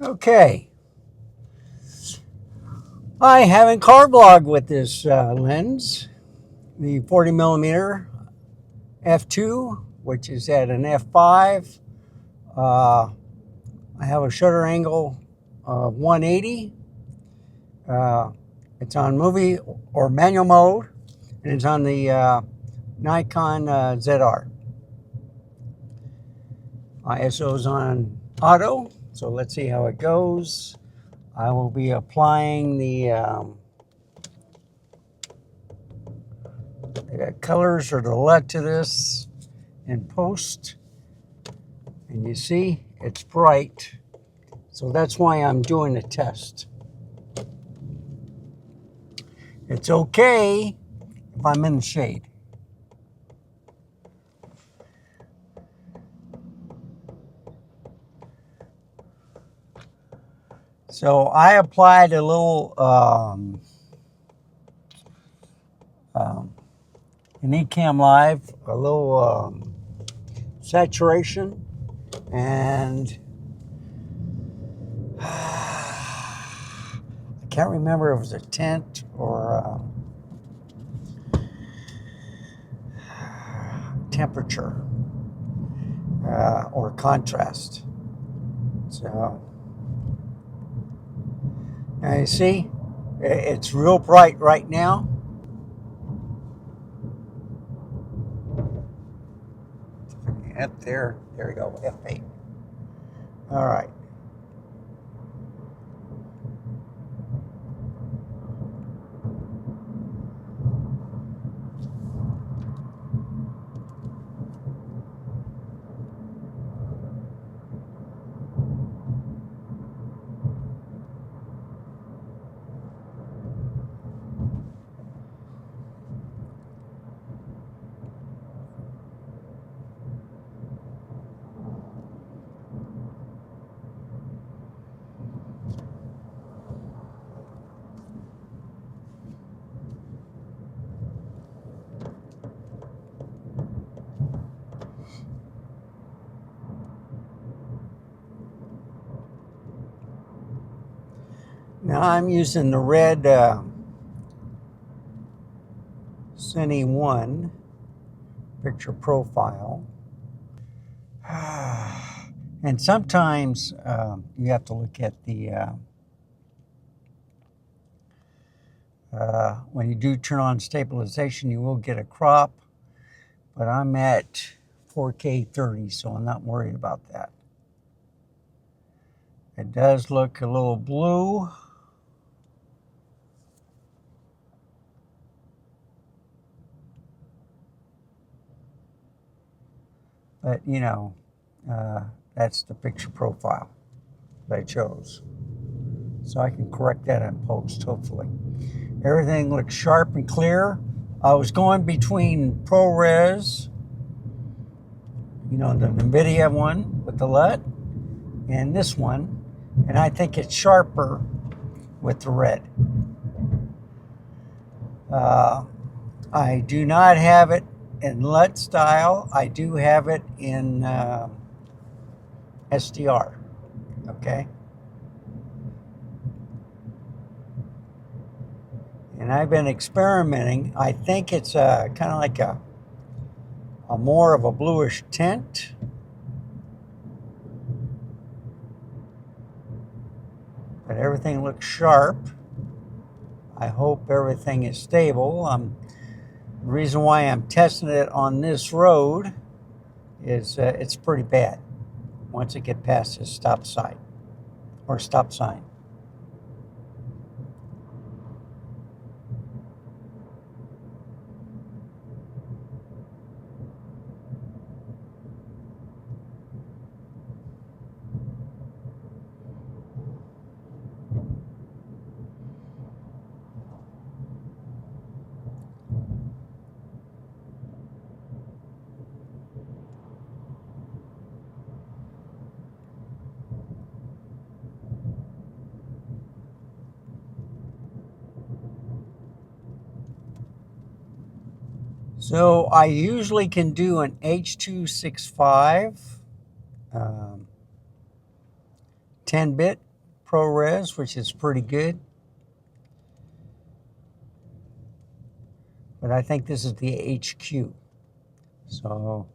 Okay, I haven't car vlogged with this lens, the 40mm f2, which is at an f5. I have a shutter angle of 180. It's on movie or manual mode, and it's on the Nikon ZR. ISO is on auto, so let's see how it goes. I will be applying the colors or the LUT to this in post, and you see it's bright, so that's why I'm doing a test. It's okay if I'm in the shade. So I applied a little in Ecamm Live, a little saturation, and I can't remember if it was a tint or temperature or contrast. So now you see, it's real bright right now. Up there we go, F8. All right. Now I'm using the red Cine 1 picture profile. And sometimes you have to look at the, when you do turn on stabilization, you will get a crop, but I'm at 4K 30, so I'm not worried about that. It does look a little blue. But, you know, that's the picture profile that I chose. So I can correct that in post, hopefully. Everything looks sharp and clear. I was going between ProRes, you know, the NVIDIA one with the LUT, and this one. And I think it's sharper with the red. I do not have it in LUT style. I do have it in SDR, okay? And I've been experimenting. I think it's kind of like a more of a bluish tint. But everything looks sharp. I hope everything is stable. The reason why I'm testing it on this road is it's pretty bad once it gets past this stop sign or stop sign. So I usually can do an H.265 10-bit ProRes, which is pretty good. But I think this is the HQ. So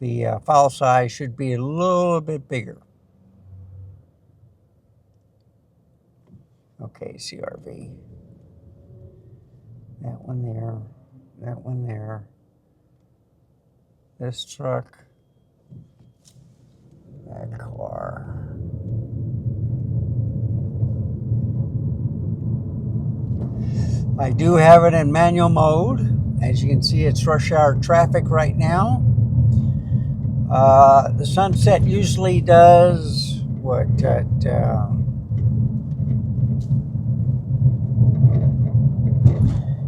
the file size should be a little bit bigger. Okay, CRV. That one there, that one there. This truck, that car. I do have it in manual mode. As you can see, it's rush hour traffic right now. The sunset usually does what at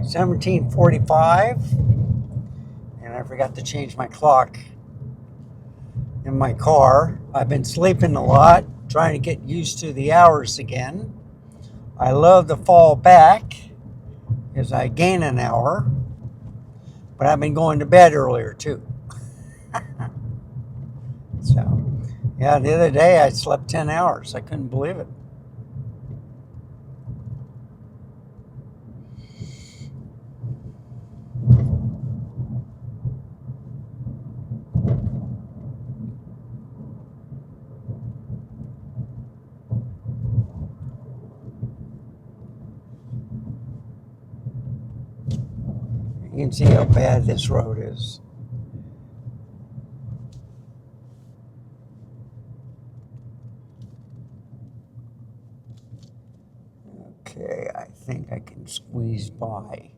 17:45, and I forgot to change my clock in my car. I've been sleeping a lot, trying to get used to the hours again. I love to fall back as I gain an hour, but I've been going to bed earlier too. So, yeah, the other day I slept 10 hours. I couldn't believe it. You can see how bad this road is. Okay, I think I can squeeze by.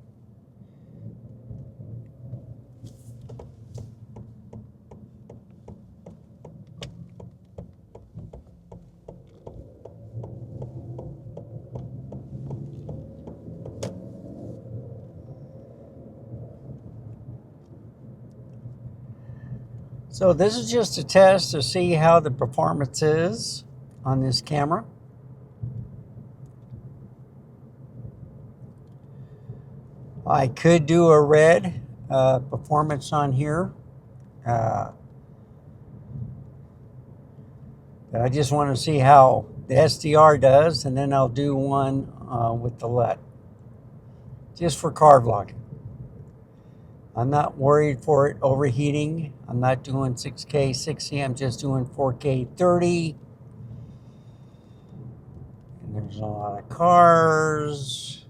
So this is just a test to see how the performance is on this camera. I could do a red performance on here, but I just want to see how the SDR does, and then I'll do one with the LED, just for car vlogging. I'm not worried for it overheating. I'm not doing 6K 60, I'm just doing 4K 30. And there's a lot of cars.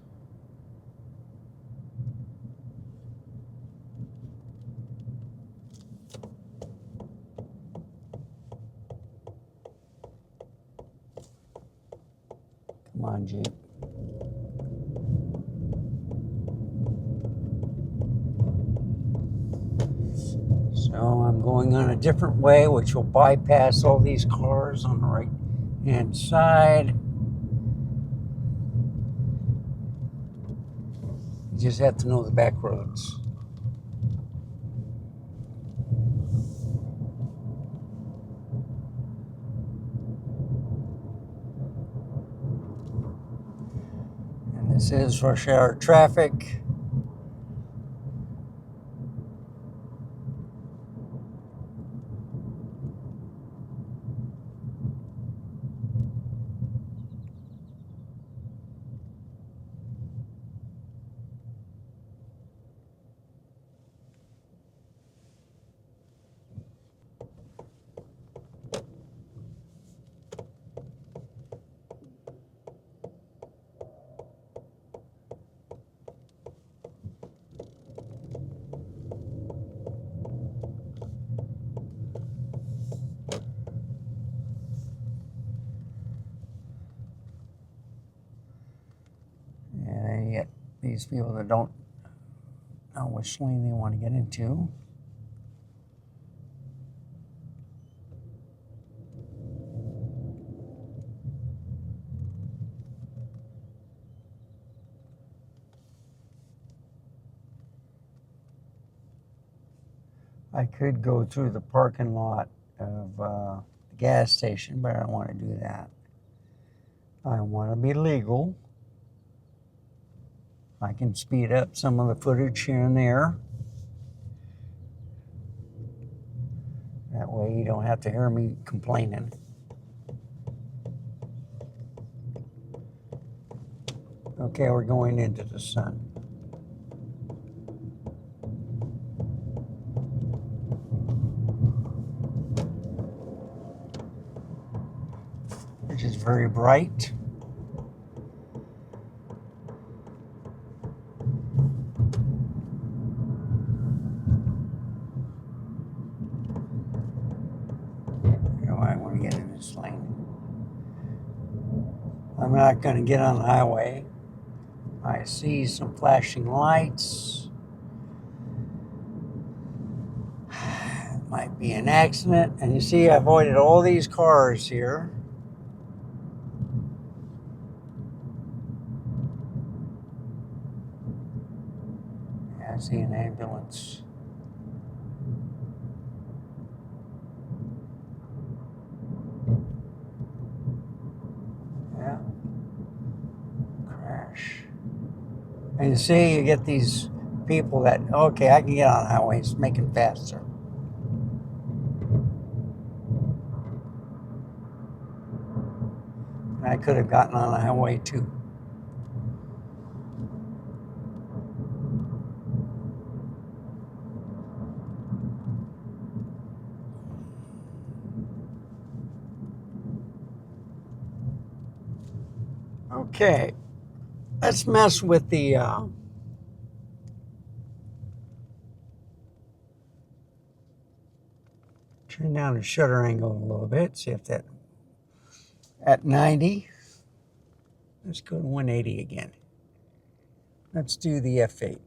Come on, Jeep. So I'm going on a different way, which will bypass all these cars on the right-hand side. You just have to know the back roads. And this is rush hour traffic. And yet these people that don't know which lane they want to get into. I could go through the parking lot of the gas station, but I don't want to do that. I want to be legal. I can speed up some of the footage here and there. That way you don't have to hear me complaining. Okay, we're going into the sun. Which is very bright. I want to get in this lane. I'm not going to get on the highway. I see some flashing lights. Might be an accident. And you see I avoided all these cars here. Yeah, I see an ambulance. Yeah. Crash. And you see, you get these people that, okay, I can get on highways, make it faster. And I could have gotten on the highway too. Okay, let's mess with the turn down the shutter angle a little bit, see if that, at 90. Let's go to 180 again. Let's do the F8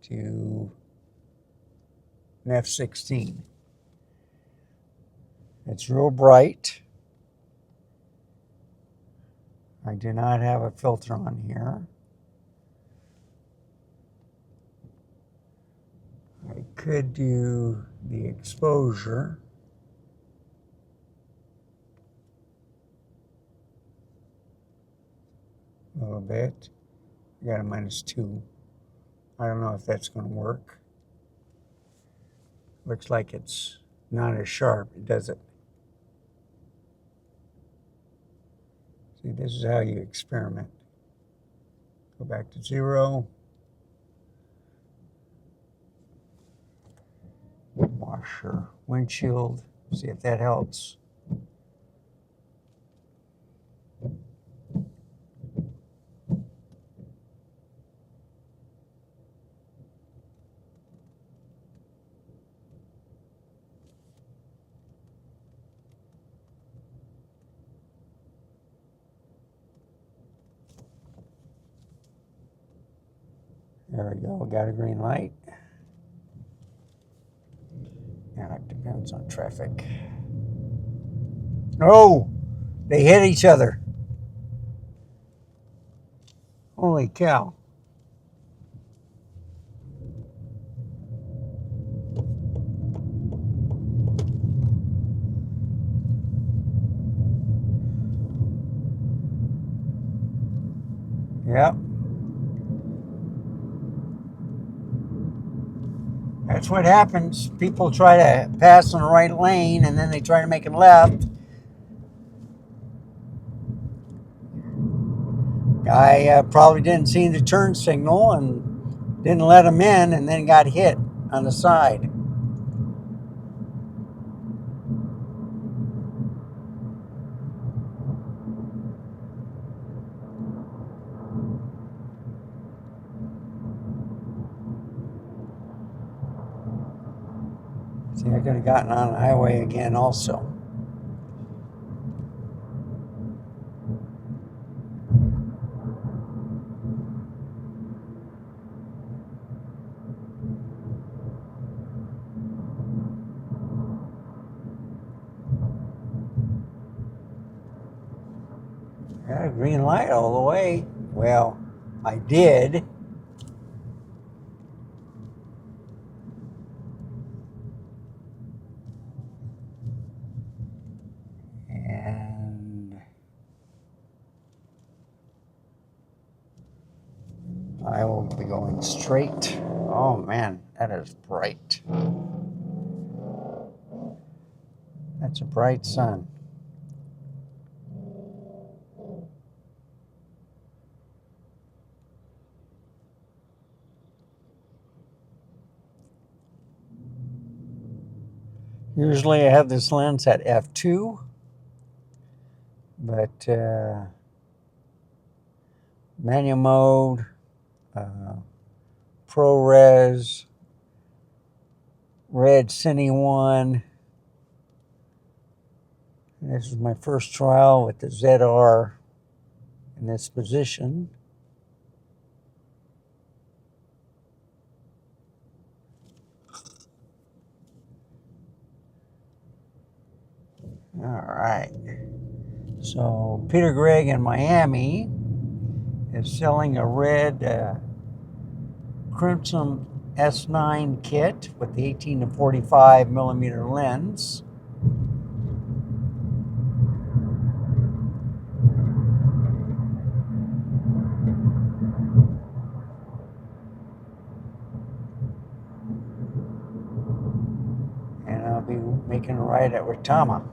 to an F16. It's real bright. I do not have a filter on here. I could do the exposure. A little bit. I got a -2. I don't know if that's going to work. Looks like it's not as sharp, does it? See, this is how you experiment. Go back to 0. Wash your windshield. See if that helps. There we go, got a green light. Yeah, it depends on traffic. Oh, they hit each other. Holy cow. Yep. That's what happens. People try to pass in the right lane and then they try to make it left. Guy probably didn't see the turn signal and didn't let him in and then got hit on the side. See, I could have gotten on the highway again also. Got a green light all the way. Well, I did. And I will be going straight. Oh man, that is bright. That's a bright sun. Usually I have this lens at f2, but manual mode, ProRes, Red Cine 1. And this is my first trial with the ZR in this position. All right. So Peter Gregg in Miami is selling a red Crimson S9 kit with the 18 to 45 millimeter lens. And I'll be making a ride at Retama.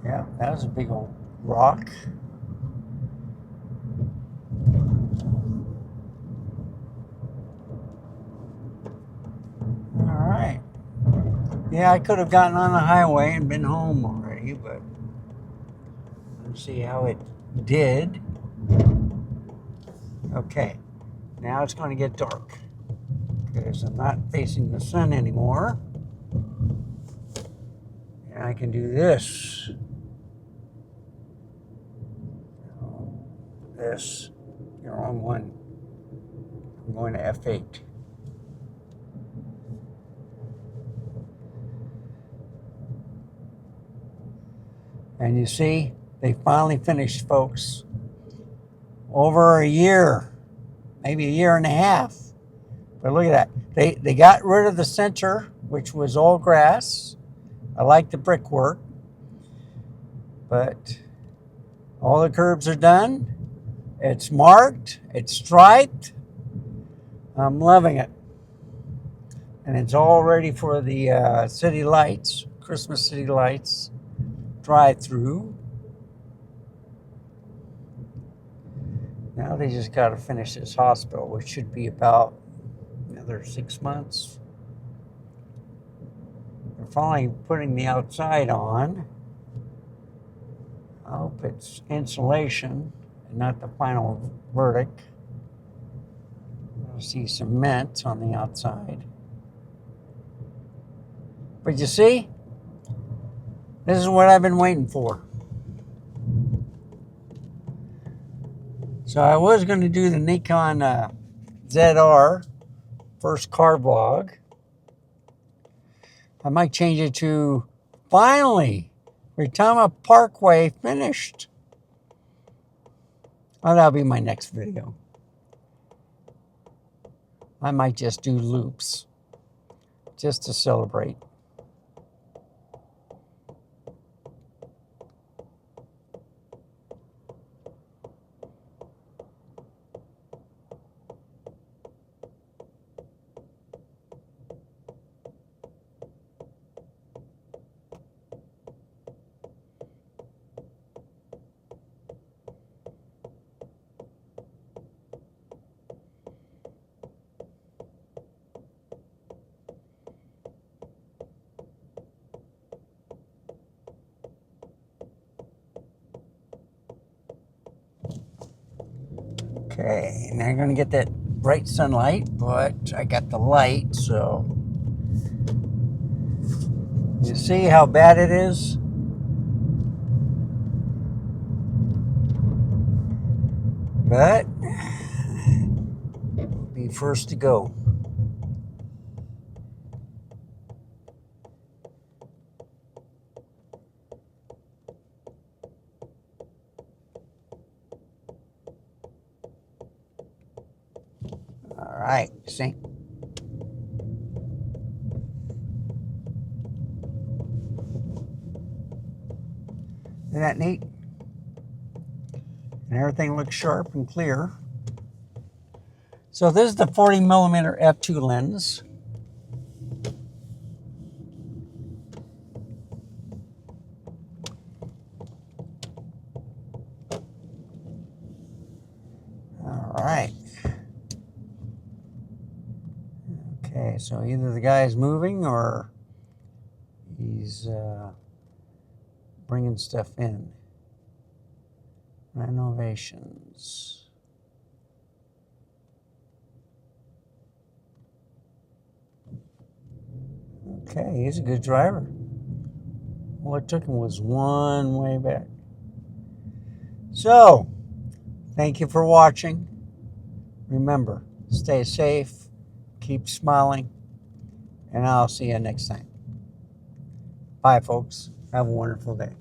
Yeah, that was a big old rock. All right. Yeah, I could have gotten on the highway and been home already, but let's see how it did. Okay, now it's going to get dark because I'm not facing the sun anymore. And I can do this. This, the wrong one. I'm going to F8. And you see, they finally finished, folks. Over a year, maybe a year and a half. But look at that. They got rid of the center, which was all grass. I like the brickwork. But all the curbs are done. It's marked. It's striped. I'm loving it. And it's all ready for the city lights, Christmas city lights drive-through. Now they just got to finish this hospital, which should be about another 6 months. They're finally putting the outside on. I hope it's insulation and not the final verdict. I see cement on the outside. But you see, this is what I've been waiting for. So I was going to do the Nikon ZR first car vlog. I might change it to finally Retama Parkway finished. Oh, that'll be my next video. I might just do loops just to celebrate. Okay, now you're going to get that bright sunlight, but I got the light, so you see how bad it is? But we'll be first to go. All right, see? Isn't that neat? And everything looks sharp and clear. So this is the 40 millimeter f2 lens. Okay, so either the guy's moving or he's bringing stuff in. Renovations. Okay, he's a good driver. All it took him was one way back. So, thank you for watching. Remember, stay safe, keep smiling, and I'll see you next time. Bye, folks. Have a wonderful day.